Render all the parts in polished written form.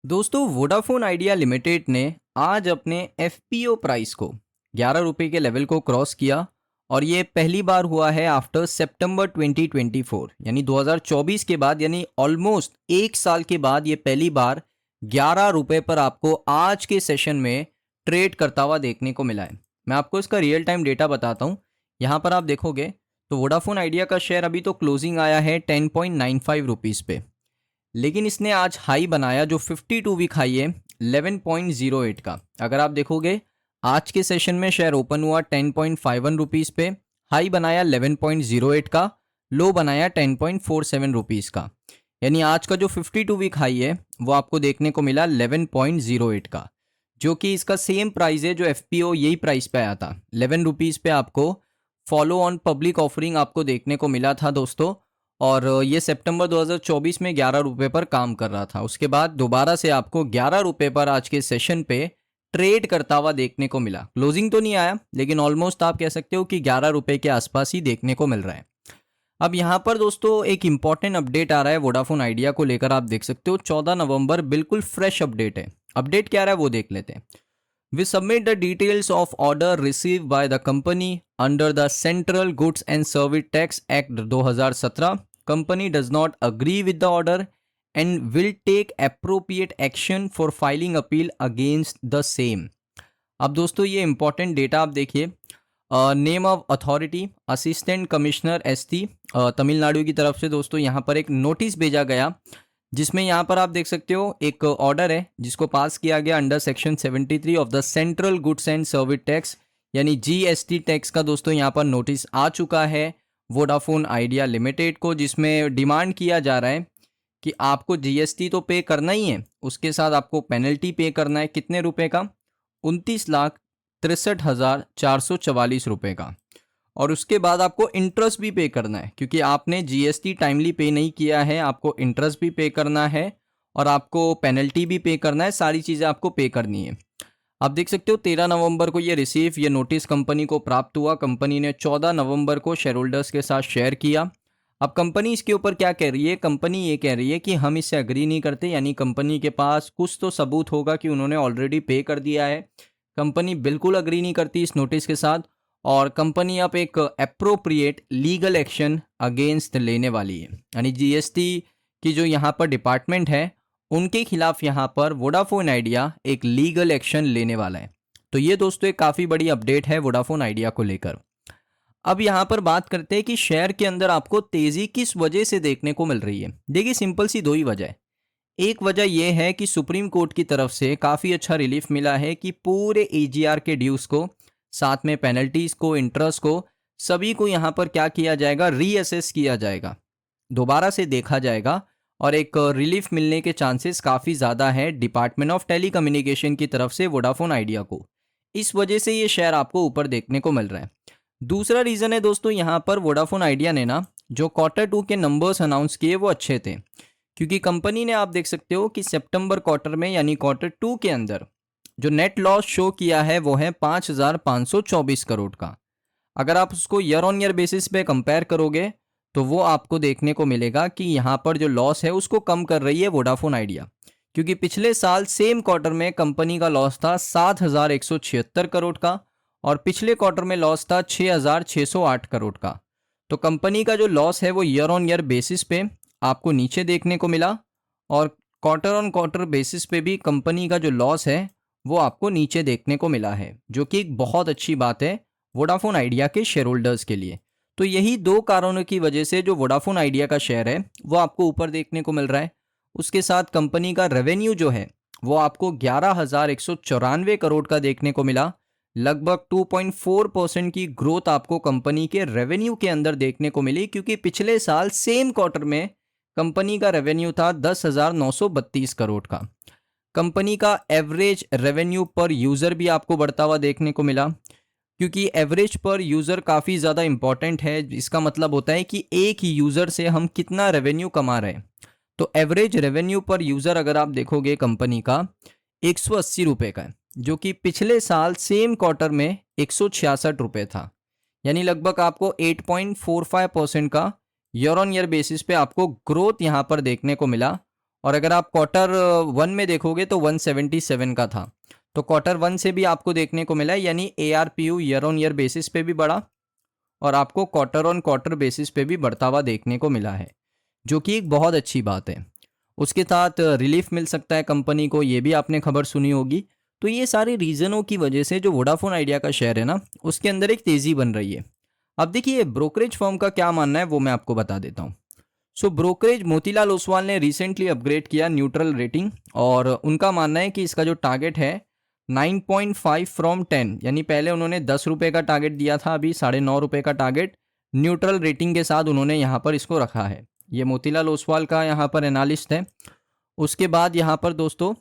दोस्तों Vodafone idea limited ने आज अपने एफपीओ प्राइस को 11 रुपए के लेवल को क्रॉस किया और ये पहली बार हुआ है आफ्टर सितंबर 2024 यानी 2024 के बाद, यानी ऑलमोस्ट एक साल के बाद ये पहली बार 11 रुपए पर आपको आज के सेशन में ट्रेड करता हुआ देखने को मिला है। मैं आपको इसका रियल टाइम डेटा बताता हूँ। यहाँ पर आप देखोगे तो वोडाफोन आइडिया का शेयर अभी तो क्लोजिंग आया है 10.95 रुपीज़ पे, लेकिन इसने आज हाई बनाया जो 52 वीक हाई है 11.08 का। अगर आप देखोगे आज के सेशन में शेयर ओपन हुआ 10.51 रुपीज़ पे, हाई बनाया 11.08 का, लो बनाया 10.47 रुपीज़ का। यानी आज का जो 52 वीक हाई है वो आपको देखने को मिला 11.08 का, जो कि इसका सेम प्राइस है जो एफपीओ यही प्राइस पे आया था 11 रुपीज़ पे। आपको फॉलो ऑन पब्लिक ऑफरिंग आपको देखने को मिला था दोस्तों, और ये सितंबर 2024 में 11 रुपये पर काम कर रहा था। उसके बाद दोबारा से आपको 11 रुपये पर आज के सेशन पे ट्रेड करता हुआ देखने को मिला। क्लोजिंग तो नहीं आया, लेकिन ऑलमोस्ट आप कह सकते हो कि 11 रुपये के आसपास ही देखने को मिल रहा है। अब यहाँ पर दोस्तों एक इंपॉर्टेंट अपडेट आ रहा है वोडाफोन आइडिया को लेकर, आप देख सकते हो 14 नवंबर, बिल्कुल फ्रेश अपडेट है। अपडेट क्या रहा है वो देख लेते हैं। We submit the details of order received by the company under the Central Goods and Service Tax Act 2017. Company does not agree with the order and will take appropriate action for filing appeal against the same. अब दोस्तों ये important data आप देखिए। Name of authority assistant commissioner ST Tamil Nadu की तरफ से दोस्तों यहाँ पर एक नोटिस भेजा गया, जिसमें यहाँ पर आप देख सकते हो एक ऑर्डर है जिसको पास किया गया under section 73 of the central goods and service tax यानी जीएसटी टैक्स का। दोस्तों यहाँ पर नोटिस आ चुका है वोडाफोन आइडिया लिमिटेड को, जिसमें डिमांड किया जा रहा है कि आपको जीएसटी तो पे करना ही है, उसके साथ आपको पेनल्टी पे करना है। कितने रुपए का? 29,63,444 रुपये का। और उसके बाद आपको इंटरेस्ट भी पे करना है, क्योंकि आपने जीएसटी टाइमली पे नहीं किया है, आपको इंटरेस्ट भी पे करना है और आपको पेनल्टी भी पे करना है। सारी चीज़ें आपको पे करनी है। आप देख सकते हो 13 नवंबर को ये नोटिस कंपनी को प्राप्त हुआ। कंपनी ने 14 नवंबर को शेयर होल्डर्स के साथ शेयर किया। अब कंपनी इसके ऊपर क्या कह रही है? कंपनी ये कह रही है कि हम इससे अग्री नहीं करते, यानी कंपनी के पास कुछ तो सबूत होगा कि उन्होंने ऑलरेडी पे कर दिया है। कंपनी बिल्कुल अग्री नहीं करती इस नोटिस के साथ, और कंपनी अब एक अप्रोप्रिएट लीगल एक्शन अगेंस्ट लेने वाली है। यानी जीएसटी की जो यहाँ पर डिपार्टमेंट है उनके खिलाफ यहाँ पर वोडाफोन आइडिया एक लीगल एक्शन लेने वाला है। तो ये दोस्तों एक काफ़ी बड़ी अपडेट है वोडाफोन आइडिया को लेकर। अब यहाँ पर बात करते हैं कि शेयर के अंदर आपको तेज़ी किस वजह से देखने को मिल रही है। देखिए सिंपल सी दो ही वजह है। एक वजह यह है कि सुप्रीम कोर्ट की तरफ से काफ़ी अच्छा रिलीफ मिला है कि पूरे एजीआर के ड्यूज़ को, साथ में पेनल्टीज़ को, इंटरेस्ट को, सभी को यहाँ पर क्या किया जाएगा? रीअसेस किया जाएगा, दोबारा से देखा जाएगा, और एक रिलीफ मिलने के चांसेस काफ़ी ज़्यादा है डिपार्टमेंट ऑफ टेलीकम्युनिकेशन की तरफ से वोडाफोन आइडिया को। इस वजह से ये शेयर आपको ऊपर देखने को मिल रहा है। दूसरा रीज़न है दोस्तों, यहाँ पर वोडाफोन आइडिया ने ना जो Q2 के नंबर्स अनाउंस किए वो अच्छे थे, क्योंकि कंपनी ने आप देख सकते हो कि सितंबर क्वार्टर में यानी Q2 के अंदर जो नेट लॉस शो किया है वो है 5,524 करोड़ का। अगर आप उसको ईयर ऑन ईयर बेसिस पे कंपेयर करोगे तो वो आपको देखने को मिलेगा कि यहाँ पर जो लॉस है उसको कम कर रही है वोडाफोन आइडिया, क्योंकि पिछले साल सेम क्वार्टर में कंपनी का लॉस था 7,176 करोड़ का और पिछले क्वार्टर में लॉस था 6,608 करोड़ का। तो कंपनी का जो लॉस है वो ईयर ऑन ईयर बेसिस पे आपको नीचे देखने को मिला, और क्वार्टर ऑन क्वार्टर बेसिस पे भी कंपनी का जो लॉस है वो आपको नीचे देखने को मिला है, जो कि एक बहुत अच्छी बात है वोडाफोन आइडिया के शेयर होल्डर्स के लिए। तो यही दो कारणों की वजह से जो वोडाफोन आइडिया का शेयर है वो आपको ऊपर देखने को मिल रहा है। उसके साथ कंपनी का रेवेन्यू जो है वो आपको 11,194 करोड़ का देखने को मिला। लगभग 2.4% की ग्रोथ आपको कंपनी के रेवेन्यू के अंदर देखने को मिली, क्योंकि पिछले साल सेम क्वार्टर में कंपनी का रेवेन्यू था 10,932 करोड़ का। कंपनी का एवरेज रेवेन्यू पर यूज़र भी आपको बढ़ता हुआ देखने को मिला, क्योंकि एवरेज पर यूज़र काफ़ी ज़्यादा इंपॉर्टेंट है। इसका मतलब होता है कि एक ही यूज़र से हम कितना रेवेन्यू कमा रहे हैं। तो एवरेज रेवेन्यू पर यूज़र अगर आप देखोगे कंपनी का 180 रुपये का है, जो कि पिछले साल सेम क्वार्टर में 166 रुपये था। यानी लगभग आपको 8.45% का ईयर ऑन ईयर बेसिस पे आपको ग्रोथ यहाँ पर देखने को मिला। और अगर आप क्वार्टर 1 में देखोगे तो 177 का था। तो क्वार्टर 1 से भी आपको देखने को मिला है, यानी ARPU year on year basis पे भी बढ़ा और आपको क्वार्टर ऑन क्वार्टर बेसिस पे भी बढ़ता हुआ देखने को मिला है, जो कि एक बहुत अच्छी बात है। उसके साथ रिलीफ मिल सकता है कंपनी को, ये भी आपने खबर सुनी होगी। तो ये सारे रीज़नों की वजह से जो वोडाफोन आइडिया का शेयर है ना, उसके अंदर एक तेज़ी बन रही है। अब देखिए ब्रोकरेज फर्म का क्या मानना है वो मैं आपको बता देता हूँ। सो ब्रोकरेज मोतीलाल ओसवाल ने रिसेंटली अपग्रेड किया न्यूट्रल रेटिंग, और उनका मानना है कि इसका जो टारगेट है 9.5 फ्रॉम 10, यानी पहले उन्होंने 10 रुपये का टारगेट दिया था, अभी 9.5 रुपये का टारगेट न्यूट्रल रेटिंग के साथ उन्होंने यहाँ पर इसको रखा है। ये मोतीलाल ओसवाल का यहाँ पर एनालिस्ट है। उसके बाद यहाँ पर दोस्तों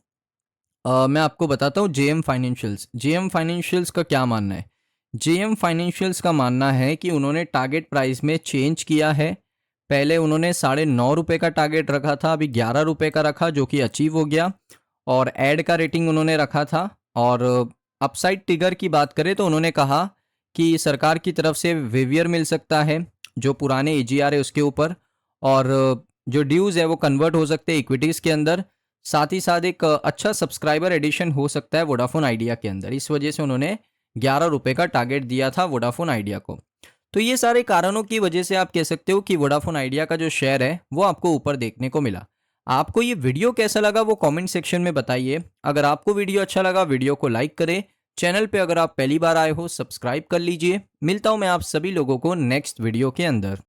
मैं आपको बताता हूँ जेएम फाइनेंशियल्स। जेएम फाइनेंशियल्स का क्या मानना है? जेएम फाइनेंशियल्स का मानना है कि उन्होंने टारगेट प्राइस में चेंज किया है। पहले उन्होंने 9.5 रुपये का टारगेट रखा था, अभी 11 रुपये का रखा, जो कि अचीव हो गया। और ऐड का रेटिंग उन्होंने रखा था। और अपसाइड ट्रिगर की बात करें तो उन्होंने कहा कि सरकार की तरफ से वेवियर मिल सकता है जो पुराने एजीआर है उसके ऊपर, और जो ड्यूज़ है वो कन्वर्ट हो सकते हैं इक्विटीज़ के अंदर। साथ ही साथ एक अच्छा सब्सक्राइबर एडिशन हो सकता है वोडाफोन आइडिया के अंदर। इस वजह से उन्होंने 11 रुपये का टारगेट दिया था वोडाफोन आइडिया को। तो ये सारे कारणों की वजह से आप कह सकते हो कि वोडाफोन आइडिया का जो शेयर है वो आपको ऊपर देखने को मिला। आपको ये वीडियो कैसा लगा वो कमेंट सेक्शन में बताइए। अगर आपको वीडियो अच्छा लगा वीडियो को लाइक करें। चैनल पे अगर आप पहली बार आए हो सब्सक्राइब कर लीजिए। मिलता हूँ मैं आप सभी लोगों को नेक्स्ट वीडियो के अंदर।